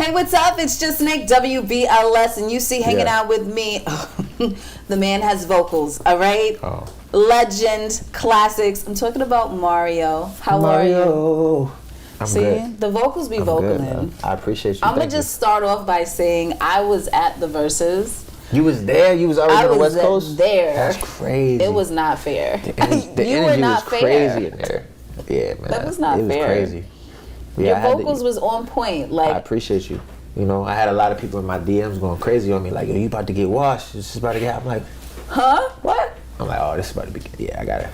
Hey, what's up? It's Jusnik, WBLS, and you see hanging out with me. The man has vocals, all right? Oh. Legend, classics. I'm talking about Mario. How are you? I'm See, good. the vocals be vocaling. I appreciate you. I'm going to just start off by saying I was at the Verzuz. You was there? You was already on the West Coast? I was there. That's crazy. It was not fair. The you energy were not was fair. crazy in there. Yeah, man. That was not fair. fair. It was crazy. Your vocals was on point. I appreciate you. You know, I had a lot of people in my DMs going crazy on me, like, yo, you about to get washed. This is about to get. I'm like, huh? What? I'm like, oh, this is about to be. Yeah, I gotta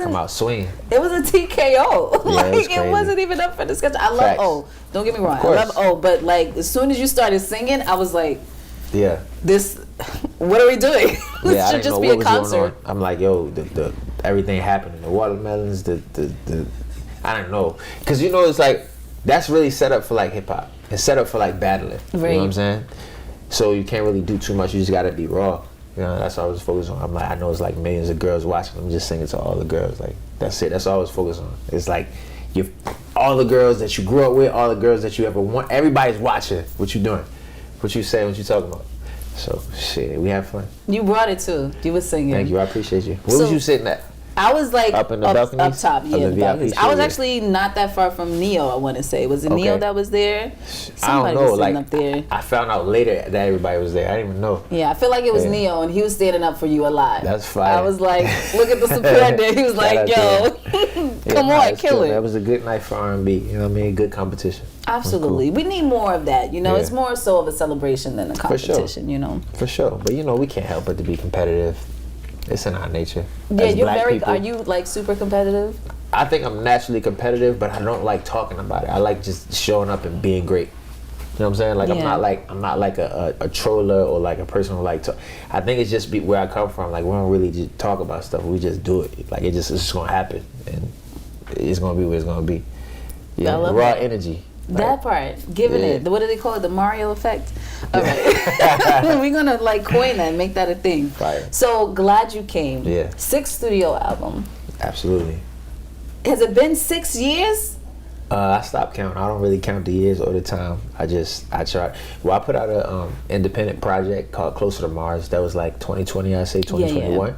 come out swinging. It was a TKO. Yeah, like it wasn't even up for discussion. I love O. Don't get me wrong. I love O, but like as soon as you started singing, I was like, yeah, this. What are we doing? This should just be a concert. I'm like, yo, the everything happening. The watermelons, the I don't know, because you know it's like that's really set up for like hip hop. It's set up for like battling. Right. You know what I'm saying? So you can't really do too much. You just gotta be raw. You know, that's what I was focused on. I'm like, I know it's like millions of girls watching. I'm just singing to all the girls. Like that's it. That's all I was focused on. It's like all the girls that you grew up with, all the girls that you ever want. Everybody's watching what you doing, what you say, what you talking about. So shit, we have fun. You brought it too. You was singing. Thank you. I appreciate you. Where was you sitting at? I was like up in the balconies? Up top, yeah. The VIP I was actually not that far from Neo. I want to say, was it Neo that was there? Somebody I don't know. was sitting up there. I found out later that everybody was there. I didn't even know. Yeah, I feel like it was Neo, and he was standing up for you a lot. That's fire. I was like, look at the support there. He was like, yo, come on, kill it. That was a good night for R&B. You know what I mean? Good competition. Absolutely. Cool. We need more of that. You know, it's more so of a celebration than a competition, you know. For sure. But, you know, we can't help but to be competitive. It's in our nature. Yeah, you're very. People, are you like super competitive? I think I'm naturally competitive, but I don't like talking about it. I like just showing up and being great. You know what I'm saying? Like I'm not like a troller or like a person who like talk. I think it's just where I come from. Like we don't really just talk about stuff. We just do it. Like it's just gonna happen, and it's gonna be what it's gonna be. Yeah, raw energy. That part, giving it. What do they call it? The Mario effect. All right, we're gonna like coin that, and make that a thing. Fire. So glad you came. Yeah. 6th studio album. Absolutely. Has it been 6 years? I stopped counting. I don't really count the years or the time. I try. Well, I put out a independent project called Closer to Mars. That was like 2020. I say 2021. Yeah.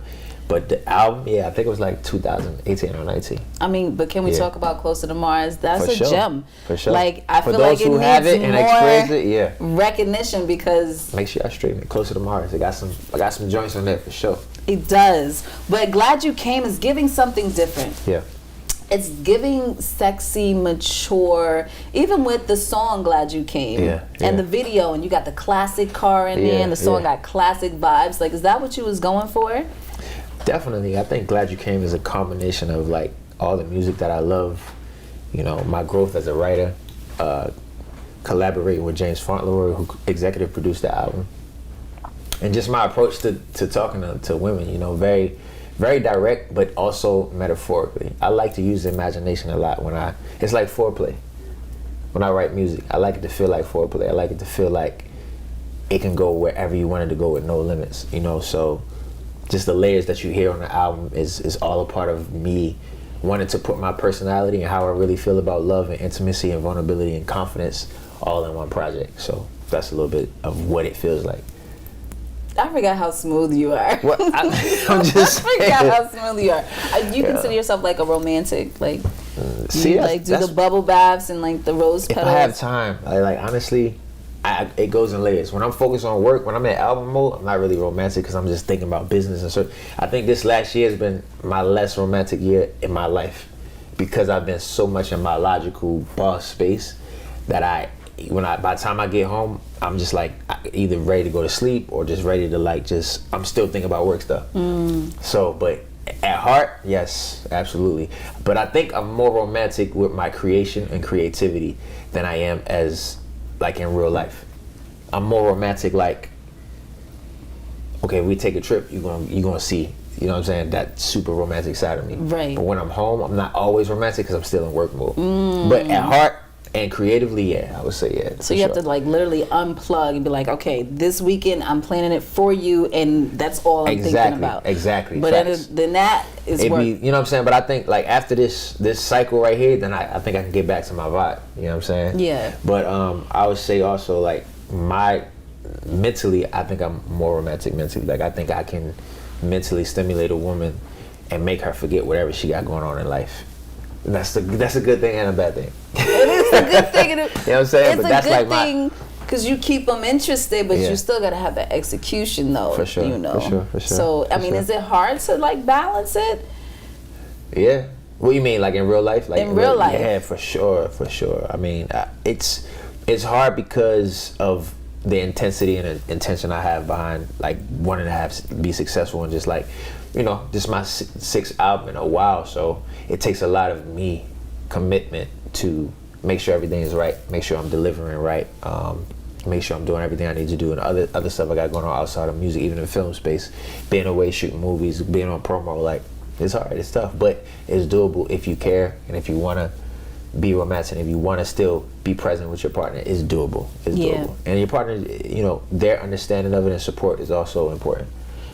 But the album, I think it was like 2018 or 19. I mean, but can we talk about Closer to Mars? That's a gem. For sure. Like, I feel like it needs have it and experience it, recognition because... Make sure I stream it, Closer to Mars. I got some joints on there for sure. It does. But Glad You Came is giving something different. Yeah. It's giving sexy, mature, even with the song Glad You Came and the video, and you got the classic car in there, and the song got classic vibes. Like, is that what you was going for? Definitely. I think Glad You Came is a combination of like all the music that I love, you know, my growth as a writer, collaborating with James Fauntleroy, who executive produced the album, and just my approach to talking to women, you know, very, very direct, but also metaphorically. I like to use imagination a lot it's like foreplay. When I write music, I like it to feel like foreplay. I like it to feel like it can go wherever you want it to go with no limits, you know, so just the layers that you hear on the album is all a part of me wanting to put my personality and how I really feel about love and intimacy and vulnerability and confidence all in one project. So that's a little bit of what it feels like. I forgot how smooth you are. What? I'm just I forgot how smooth you are. You consider yourself like a romantic, like you like do the bubble baths and like the rose petals? If I have time, like honestly, it goes in layers. When I'm focused on work, when I'm in album mode, I'm not really romantic because I'm just thinking about business and so. I think this last year has been my less romantic year in my life because I've been so much in my logical boss space that by the time I get home, I'm just like either ready to go to sleep or just ready to I'm still thinking about work stuff. So, but at heart, yes, absolutely. But I think I'm more romantic with my creation and creativity than I am as like in real life. I'm more romantic like, okay, we take a trip, you're gonna see, you know what I'm saying, that super romantic side of me. Right. But when I'm home, I'm not always romantic because I'm still in work mode. But at heart and creatively, I would say So you have to like literally unplug and be like, okay, this weekend I'm planning it for you and that's all I'm thinking about. Exactly. But other than that, is work. You know what I'm saying? But I think like after this cycle right here, then I think I can get back to my vibe. You know what I'm saying? Yeah. But I would say also like mentally, I think I'm more romantic mentally. Like I think I can mentally stimulate a woman and make her forget whatever she got going on in life. And that's a good thing and a bad thing. It is a good thing. You know what I'm saying? It's but a that's good like thing because you keep them interested, but you still gotta have the execution though. For sure. You know. For sure. So I mean, is it hard to like balance it? Yeah. What you mean, like in real life? Like in real life? Yeah, for sure. I mean, it's hard because of the intensity and the intention I have behind like wanting to be successful and just like, you know, this is my sixth album in a while, so it takes a lot of me commitment to make sure everything is right, make sure I'm delivering right, make sure I'm doing everything I need to do, and other stuff I got going on outside of music, even in the film space, being away shooting movies, being on promo, like it's hard, it's tough, but it's doable if you care and if you want to be romantic, if you want to still be present with your partner, it's doable. It's doable. And your partner, you know, their understanding of it and support is also important.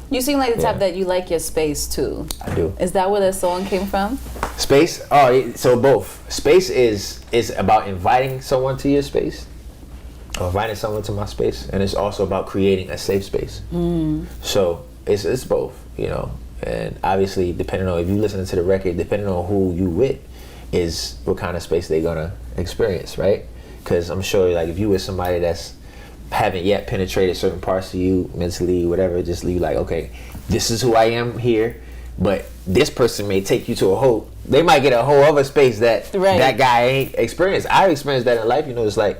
You seem like the type that you like your space too. I do. Is that where that song came from? Space? Oh, so both. Space is about inviting someone to your space, or inviting someone to my space, and it's also about creating a safe space. So it's both, you know. And obviously, depending on if you listen to the record, depending on who you with, is what kind of space they're gonna experience, right? Because I'm sure, like, if you with somebody that's haven't yet penetrated certain parts of you mentally, whatever, just leave like, okay, this is who I am here, but this person may take you to they might get a whole other space that that guy ain't experienced. I experienced that in life, you know. It's like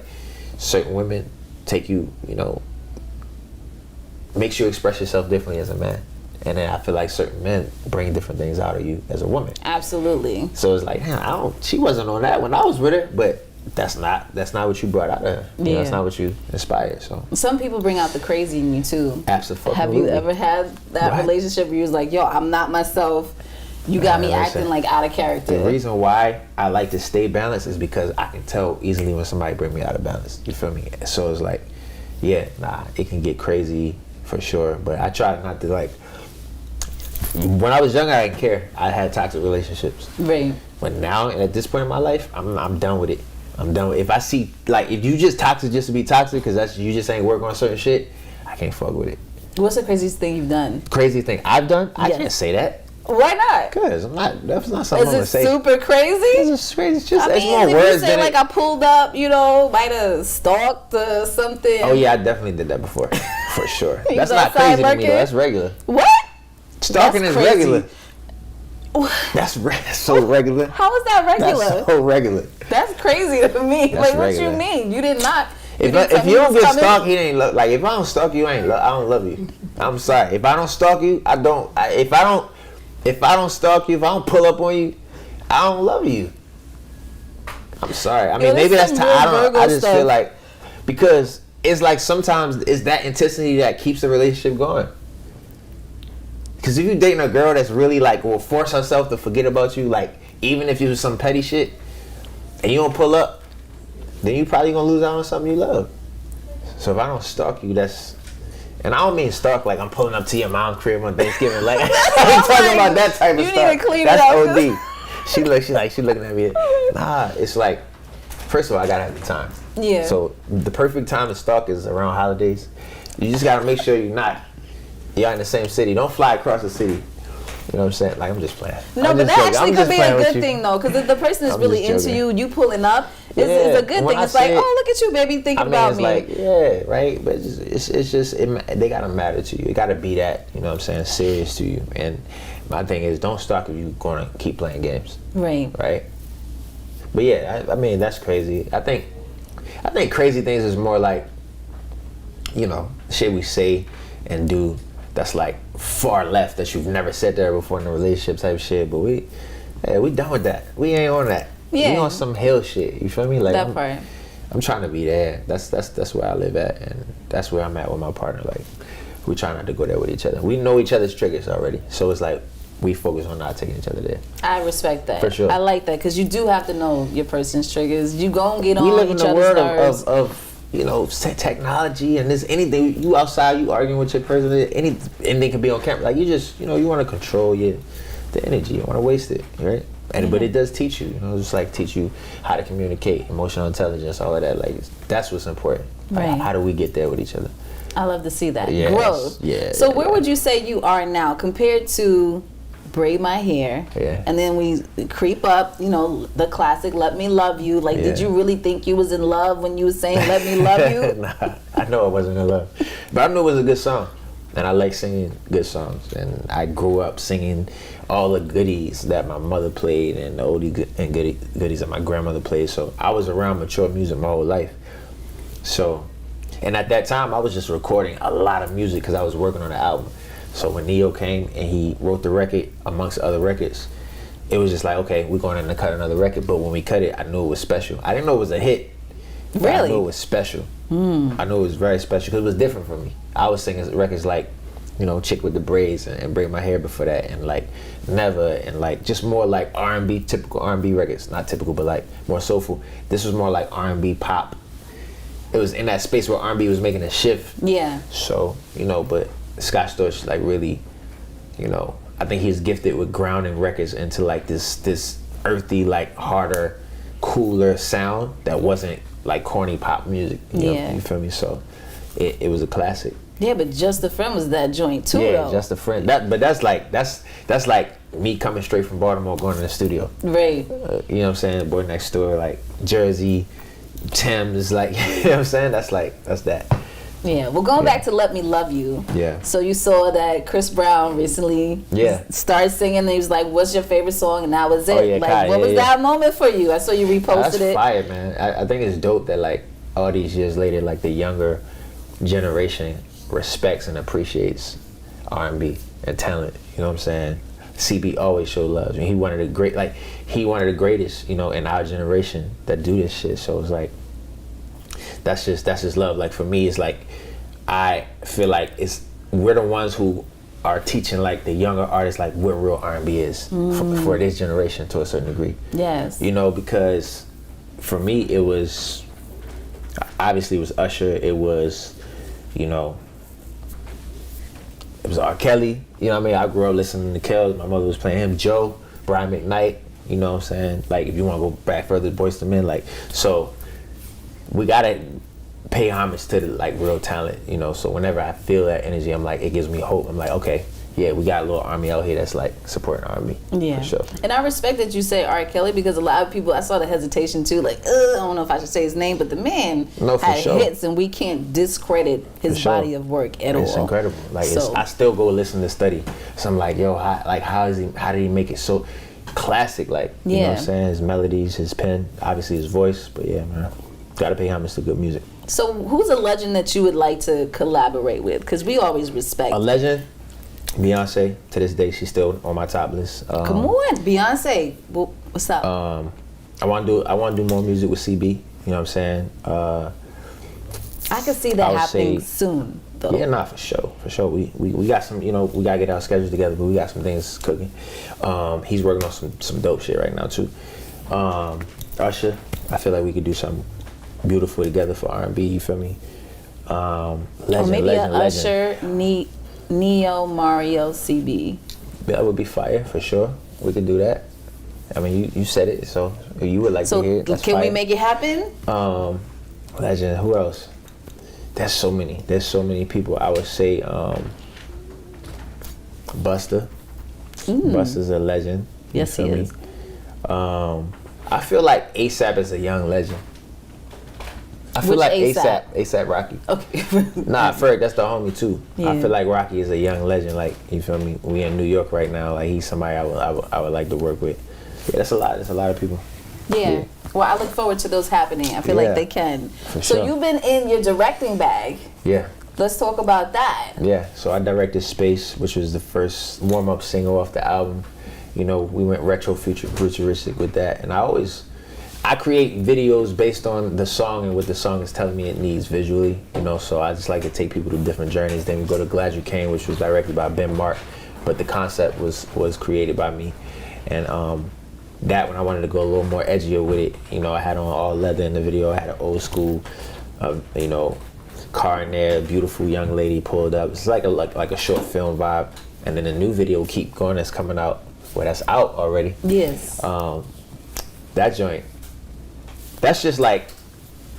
certain women take you, you know, makes you express yourself differently as a man. And then I feel like certain men bring different things out of you as a woman. Absolutely. So it's like, she wasn't on that when I was with her, but that's not what you brought out of her. You know, that's not what you inspired. So some people bring out the crazy in you too. Absolutely. Have you ever had that relationship where you was like, yo, I'm not myself, you got me acting like out of character? The reason why I like to stay balanced is because I can tell easily when somebody bring me out of balance. You feel me? So it's like, it can get crazy for sure, but I try not to like. When I was younger, I didn't care. I had toxic relationships. Right. But now, and at this point in my life, I'm done with it. I'm done with it. If I see, like, if you just toxic just to be toxic, because you just ain't work on certain shit, I can't fuck with it. What's the craziest thing you've done? Crazy thing I've done? I can't say that. Why not? Because that's not something I'm going to say. Is it super crazy? It's crazy. It's just, I mean, it's more if words you say, than like, I pulled up, you know, might have stalked or something. Oh, yeah, I definitely did that before. For sure. That's not outside crazy to me, though. That's regular. What? Stalking is regular. That's so regular. How is that regular? That's so regular. That's crazy to me. That's like, regular. what you mean? You did not. If you don't get stalked, he ain't like. If I don't stalk you, I don't love you. I'm sorry. If I don't stalk you, I don't. If I don't stalk you, if I don't pull up on you, I don't love you. I'm sorry. I mean, maybe that's I don't know. I just feel like because it's like sometimes it's that intensity that keeps the relationship going. Because if you're dating a girl that's really like will force herself to forget about you, like even if you was some petty shit, and you don't pull up, then you probably gonna lose out on something you love. So if I don't stalk you, and I don't mean stalk like I'm pulling up to your mom's crib on Thanksgiving. Like I'm talking about that type of stuff. You need to clean That's it up. OD. She looking at me. Nah, it's like, first of all, I gotta have the time. Yeah. So the perfect time to stalk is around holidays. You just gotta make sure y'all in the same city. Don't fly across the city. You know what I'm saying? Like, I'm just playing. No, but that actually could be a good thing, though, because if the person is really into you pulling up, it's a good thing. It's like, oh, look at you, baby, thinking about me. Like, yeah, right? But it's just, they got to matter to you. It got to be that, you know what I'm saying, serious to you. And my thing is, don't stalk if you're going to keep playing games. Right. Right? But yeah, I mean, that's crazy. I think crazy things is more like, you know, shit we say and do that's like far left that you've never said there before in a relationship type shit. But we done with that. We ain't on that. Yeah. We on some hell shit. You feel me? Like that part. I'm trying to be there. That's where I live at, and that's where I'm at with my partner. Like we try not to go there with each other. We know each other's triggers already, so it's like we focus on not taking each other there. I respect that. For sure. I like that because you do have to know your person's triggers. You gon' get on each other's nerves. We live in the world of you know, technology and there's anything. You outside, you arguing with your person, anything can be on camera. Like you just, you know, you want to control the the energy. You don't want to waste it, right? And but it does teach you, just like teach you how to communicate, emotional intelligence, all of that. Like that's what's important. Right. Like, how do we get there with each other? I love to see that growth. Yeah. So where would you say you are now compared to braid my hair? Yeah. And then we creep up, the classic "Let Me Love You." Like, did you really think you was in love when you was saying "Let Me Love You"? Nah, I know I wasn't in love, but I knew it was a good song. And I like singing good songs, and I grew up singing all the goodies that my mother played and the oldie and goodies that my grandmother played. So I was around mature music my whole life. So, and at that time I was just recording a lot of music because I was working on the album. So when Neo came and he wrote the record amongst other records, it was just like, okay, we're going in to cut another record. But when we cut it, I knew it was special. I didn't know it was a hit. Really? I knew it was special. I knew it was very special because it was different for me. I was singing records like, Chick with the Braids and Braid My Hair before that, and like Never, and like just more like R&B, typical R&B records. Not typical, but like more soulful. This was more like R&B pop. It was in that space where R&B was making a shift. Yeah. So, but Scott Storch, like really, I think he's gifted with grounding records into like this earthy, like harder, cooler sound that wasn't like corny pop music. You feel me? So it was a classic. Yeah, but Just a Friend was that joint too, yeah, though. Just a Friend. That's like me coming straight from Baltimore, going to the studio. Right. You know what I'm saying? Boy Next Door, like Jersey, Thames, like you know what I'm saying? That's that. Yeah. Well, going back to "Let Me Love You." Yeah. So you saw that Chris Brown recently started singing, and he was like, "What's your favorite song?" And that was it. Oh, yeah, like, what was that moment for you? I saw you reposted That's fire, man. I think it's dope that like all these years later, like the younger generation respects and appreciates R&B and talent. You know what I'm saying? CB always showed love. I mean, he one of the greatest, in our generation that do this shit. So it's like that's just love. Like for me, it's like I feel like we're the ones who are teaching like the younger artists like what real R&B is for this generation to a certain degree. Yes. Because for me it was obviously Usher. It was it was R. Kelly. You know what I mean? I grew up listening to Kelly. My mother was playing him. Joe, Brian McKnight. You know what I'm saying? Like, if you want to go back further, Boyz II Men. Like, so we gotta pay homage to the like real talent. So whenever I feel that energy, I'm like, it gives me hope. I'm like, okay, yeah, we got a little army out here that's like supporting R&B. Yeah, for sure. And I respect that you say R. Kelly because a lot of people, I saw the hesitation too, like, I don't know if I should say his name, but the man had hits, and we can't discredit his body of work at all. It's incredible. Like, I still go listen to Study. So I'm like, yo, how did he make it so classic? Like, you know what I'm saying? His melodies, his pen, obviously his voice, but yeah, man, gotta pay homage to good music. So who's a legend that you would like to collaborate with? Because we always respect a legend. Beyonce, to this day, she's still on my top list. Come on, Beyonce. What's up? I want to do more music with CB. You know what I'm saying? I can see that happening soon, though. Yeah, not for sure. We got some. We gotta get our schedules together, but we got some things cooking. He's working on some dope shit right now too. Usher, I feel like we could do something beautiful together for R&B. You feel me? Legend. Usher, Neo, Mario, CB. That would be fire for sure. We could do that. I mean, you said it, so you would like to hear it. So can we make it happen? Legend. Who else? There's so many people. I would say Busta. Busta's a legend. Yes, he is. I feel like ASAP is a young legend. I feel like ASAP Rocky. Okay. Nah, Ferg, that's the homie too. Yeah. I feel like Rocky is a young legend. Like, you feel me? We in New York right now. Like, he's somebody I would like to work with. Yeah, that's a lot. That's a lot of people. Yeah. Well, I look forward to those happening. I feel like they can. For so sure. You've been in your directing bag. Yeah. Let's talk about that. Yeah. So I directed Space, which was the first warm-up single off the album. We went retro futuristic with that, and I create videos based on the song and what the song is telling me it needs visually, so I just like to take people to different journeys. Then we go to Glad You Came, which was directed by Ben Mark, but the concept was created by me. And that when I wanted to go a little more edgier with it, I had on all leather in the video. I had an old school, car in there, beautiful young lady pulled up. It's like a short film vibe. And then the new video, Keep Going, that's coming out well, that's out already. Yes. That joint, that's just like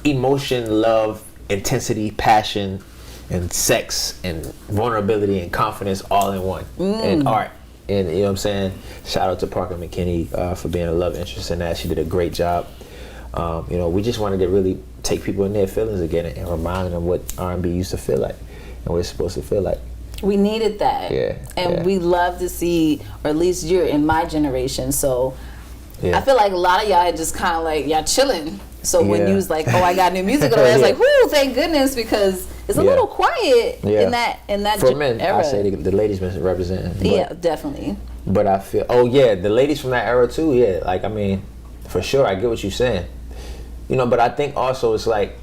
emotion, love, intensity, passion, and sex, and vulnerability, and confidence all in one. And art. And you know what I'm saying? Shout out to Parker McKinney for being a love interest in that. She did a great job. You know, we just wanted to really take people in their feelings again and remind them what R&B used to feel like and what it's supposed to feel like. We needed that. Yeah. And we love to see, or at least you're in my generation, so I feel like a lot of y'all are just kind of like, y'all chilling. So when you was like, oh, I got new music on the way, I was like, whoo, thank goodness, because it's a little quiet in that for men, era. I say the ladies been representing. Yeah, definitely. But I feel, the ladies from that era too, like, I mean, for sure, I get what you're saying. You know, but I think also it's like,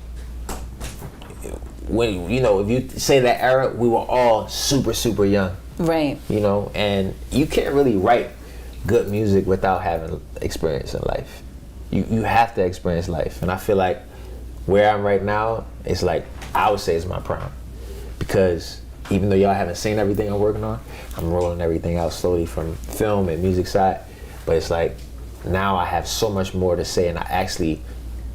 when, you know, if you say that era, we were all super, super young. Right. You know, and you can't really write good music without having experience in life. You have to experience life. And I feel like where I'm right now, it's like, I would say it's my prime. Because even though y'all haven't seen everything I'm working on, I'm rolling everything out slowly from film and music side. But it's like, now I have so much more to say, and I actually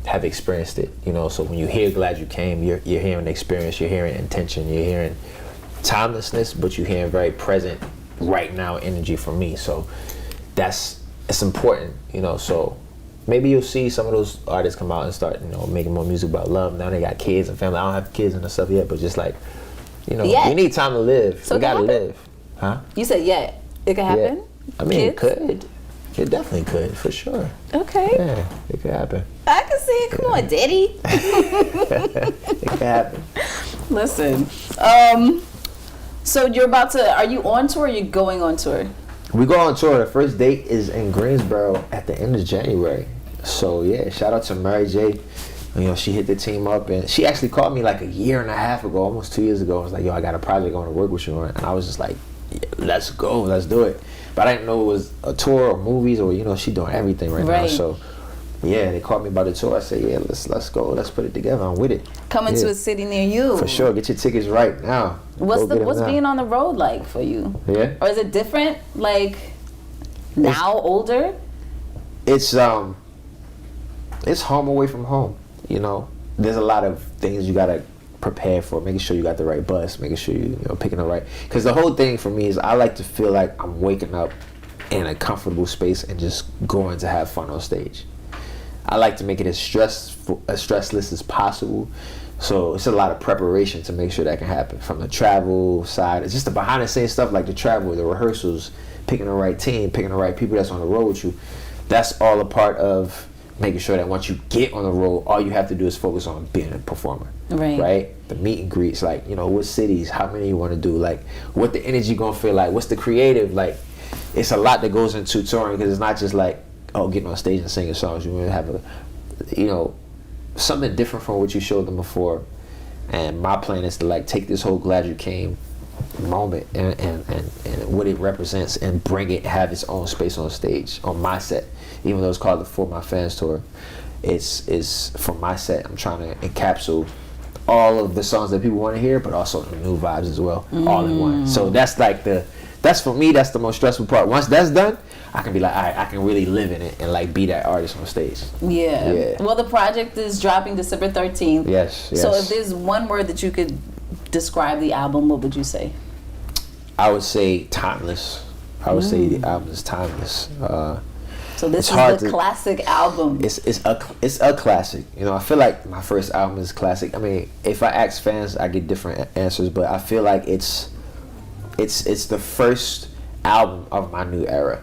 have experienced it, you know. So when you hear Glad You Came, you're hearing experience, you're hearing intention, you're hearing timelessness, but you're hearing very present, right now energy from me. So it's important, you know. So maybe you'll see some of those artists come out and start, you know, making more music about love. Now they got kids and family. I don't have kids and stuff yet, but just like, you know, we need time to live. So we gotta live. Huh? You said it could happen? Yeah. I mean, it could. It definitely could, for sure. Okay. Yeah, it could happen. I can see it. Come on, Daddy. It could happen. Listen, so are you on tour or are you going on tour? We go on tour. The first date is in Greensboro at the end of January. So yeah, shout out to Mary J. You know, she hit the team up, and she actually called me like a year and a half ago, almost 2 years ago. I was like, yo, I got a project I want to work with you on. And I was just like, yeah, let's go, let's do it. But I didn't know it was a tour or movies, or, you know, she doing everything right now. So yeah, they called me about the tour. I said, yeah, let's go, let's put it together. I'm with it. Coming to a city near you. For sure. Get your tickets right now. What's being on the road like for you? Yeah. Or is it different, like now, older? It's home away from home. You know, there's a lot of things you gotta prepare for, making sure you got the right bus, making sure you know, picking the right, because the whole thing for me is I like to feel like I'm waking up in a comfortable space and just going to have fun on stage. I like to make it as stressless as possible. So it's a lot of preparation to make sure that can happen, from the travel side. It's just the behind the scenes stuff, like the travel, the rehearsals, picking the right team, picking the right people that's on the road with you. That's all a part of making sure that once you get on the road, all you have to do is focus on being a performer. Right? The meet and greets, like, you know, what cities, how many you want to do, like, what the energy gonna feel like, what's the creative, like, it's a lot that goes into touring, because it's not just like, oh, getting on stage and singing songs. You want to have you know, something different from what you showed them before. And my plan is to, like, take this whole Glad You Came moment and what it represents and bring it, have its own space on stage on my set. Even though it's called the For My Fans Tour, it's for my set. I'm trying to encapsulate all of the songs that people want to hear, but also the new vibes as well, all in one. So that's like that's for me, that's the most stressful part. Once that's done, I can be like, all right, I can really live in it and like be that artist on stage. Yeah. Well, the project is dropping December 13th. Yes. So if there's one word that you could describe the album, what would you say? I would say timeless. I would say the album is timeless. So this is the classic album. It's a classic. You know, I feel like my first album is classic. I mean, if I ask fans, I get different answers, but I feel like it's the first album of my new era.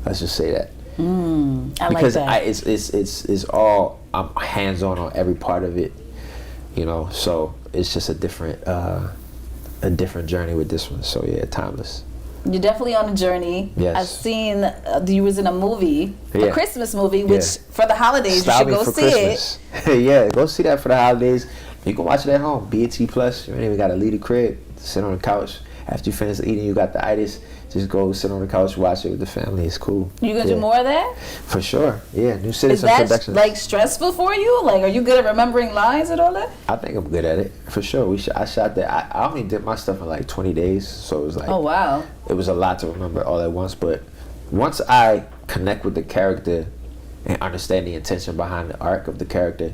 Let's just say that. Because like that. It's all, I'm hands on every part of it. You know, so it's just a different journey with this one. So yeah, timeless. You're definitely on a journey. Yes. I've seen you was in a movie, a Christmas movie, which for the holidays you should go see Christmas. It. Yeah, go see that for the holidays. You can watch it at home. BET Plus. You ain't even got to leave the crib. Sit on the couch. After you finish eating, you got the itis. Just go sit on the couch, watch it with the family. It's cool. You gonna do more of that? For sure. Yeah, New Citizen Productions. Is that like stressful for you? Like, are you good at remembering lines and all that? I think I'm good at it. For sure. I shot that. I only did my stuff in like 20 days, so it was like. Oh wow. It was a lot to remember all at once, but once I connect with the character and understand the intention behind the arc of the character,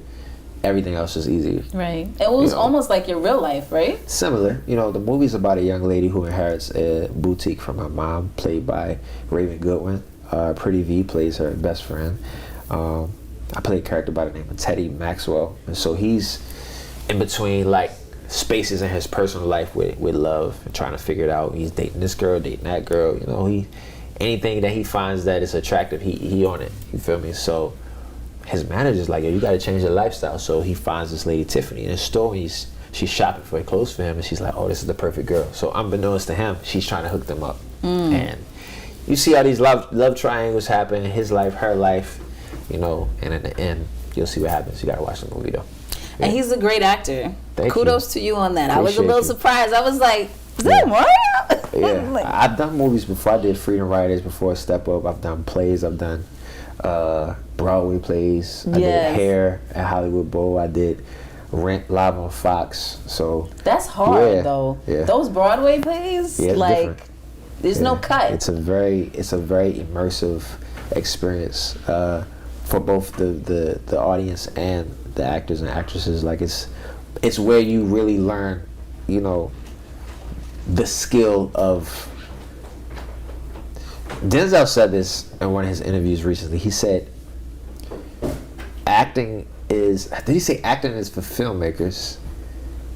everything else is easier. Right. It was almost like your real life, right? Similar. The movie's about a young lady who inherits a boutique from her mom, played by Raven Goodwin. Pretty V plays her best friend. I play a character by the name of Teddy Maxwell. And so he's in between, like, spaces in his personal life with love and trying to figure it out. He's dating this girl, dating that girl. Anything that he finds that is attractive, he on it. You feel me? So his manager's like, yo, you got to change your lifestyle. So he finds this lady Tiffany in the store. She's shopping for clothes for him, and she's like, oh, this is the perfect girl. So unbeknownst to him, she's trying to hook them up. And you see how these love triangles happen in his life, her life, and in the end, you'll see what happens. You got to watch the movie, though. And he's a great actor. Kudos to you on that. Appreciate I was a little surprised. I was like, is that Mario? Yeah, I've done movies before. I did Freedom Riders before Step Up. I've done plays. I've done Broadway plays. I did Hair at Hollywood Bowl. I did Rent live on Fox. So that's hard though. Yeah. Those Broadway plays, like, there's no cut. It's a very immersive experience for both the audience and the actors and actresses. Like it's where you really learn, the skill of. Denzel said this in one of his interviews recently. He said, acting is for filmmakers,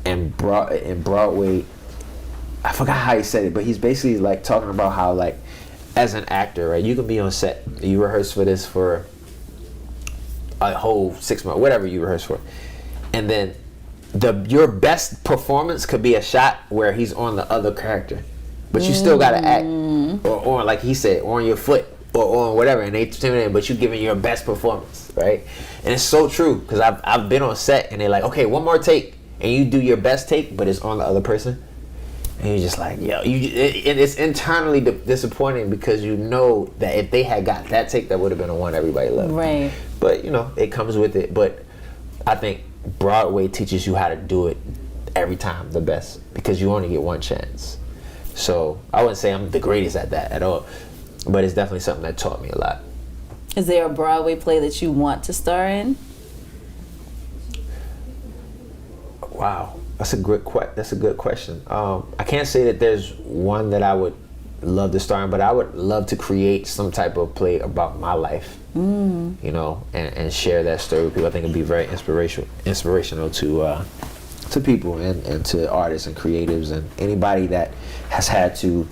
and Broadway, I forgot how he said it, but he's basically like talking about how, like, as an actor, right, you can be on set, you rehearse for this for a whole 6 months, whatever you rehearse for, and then your best performance could be a shot where he's on the other character, but you still gotta act, or like he said, on your foot, or on whatever, and they tune in, but you giving your best performance, right? And it's so true, because I've been on set and they're like, okay, one more take, and you do your best take, but it's on the other person, and you're just like, yo, it's internally disappointing, because you know that if they had got that take, that would have been the one everybody loved, right? But it comes with it. But I think Broadway teaches you how to do it every time the best, because you only get one chance. So I wouldn't say I'm the greatest at that at all, but it's definitely something that taught me a lot. Is there a Broadway play that you want to star in? Wow, that's a good question. I can't say that there's one that I would love to star in, but I would love to create some type of play about my life, and share that story with people. I think it'd be very inspirational to people and to artists and creatives and anybody that has had to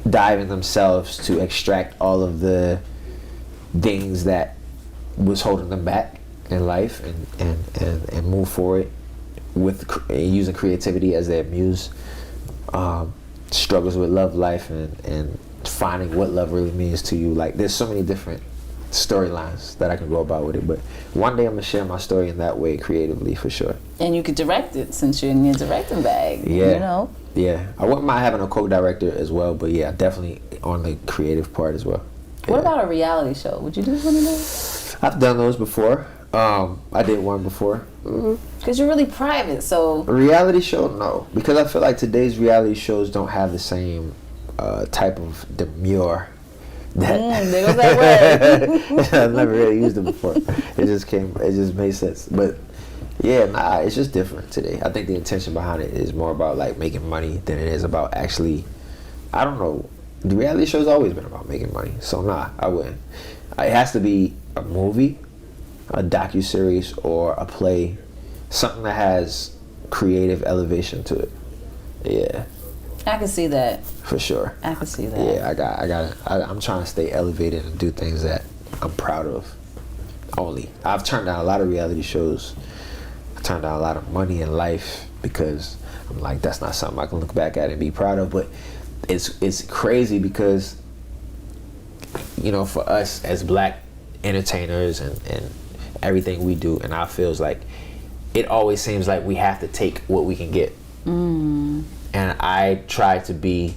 dive in themselves to extract all of the things that was holding them back in life and move forward with using creativity as their muse. Struggles with love life and finding what love really means to you. Like, there's so many different storylines that I can go about with it, but one day I'm gonna share my story in that way creatively, for sure. And you could direct it, since you're in your directing bag. Yeah. I wouldn't mind having a co-director as well, but yeah, definitely on the creative part as well. What about a reality show? Would you do one of those? I've done those before. I did one before. Because you're really private, so. A reality show, no, because I feel like today's reality shows don't have the same type of demure. There goes that word. I've never really used it before. It just made sense. But yeah, it's just different today. I think the intention behind it is more about, like, making money than it is about actually, I don't know. The reality show's always been about making money, so I wouldn't. It has to be a movie, a docuseries, or a play, something that has creative elevation to it. Yeah. I can see that. For sure. I can see that. Yeah, I'm trying to stay elevated and do things that I'm proud of. Only. I've turned down a lot of reality shows. I turned down a lot of money in life because I'm like, that's not something I can look back at and be proud of. But it's crazy because, for us as black entertainers and everything we do in our fields, like, it always seems like we have to take what we can get. And I try to be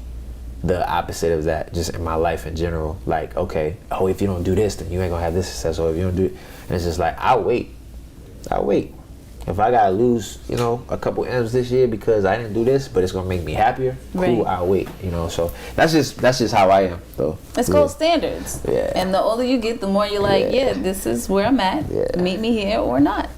the opposite of that, just in my life in general. Like, okay, if you don't do this, then you ain't gonna have this success. Or if you don't do it, and it's just like, I'll wait. If I gotta lose, you know, a couple M's this year because I didn't do this, but it's gonna make me happier, cool, I'll wait, you know. So that's just how I am, though. It's called standards. Yeah. And the older you get, the more you're like, this is where I'm at. Yeah. Meet me here or not.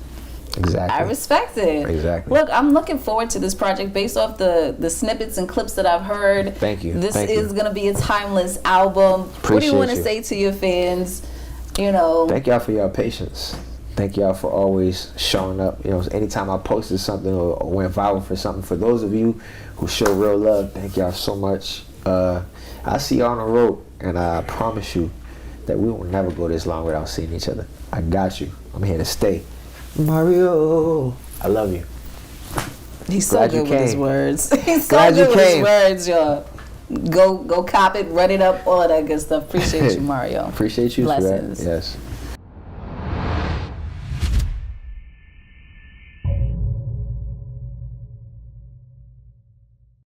Exactly. I respect it. Exactly. Look, I'm looking forward to this project based off the snippets and clips that I've heard. Thank you. This is going to be a timeless album. What do you want to say to your fans? You know. Thank y'all for your patience. Thank y'all for always showing up. You know, anytime I posted something or went viral for something, for those of you who show real love, thank y'all so much. I'll see y'all on the road, and I promise you that we will never go this long without seeing each other. I got you. I'm here to stay. Mario, I love you. He's so good with his words. He's so good with his words, y'all. Go cop it, run it up, all of that good stuff. Appreciate you, Mario. Appreciate you. Blessings. For that. Yes.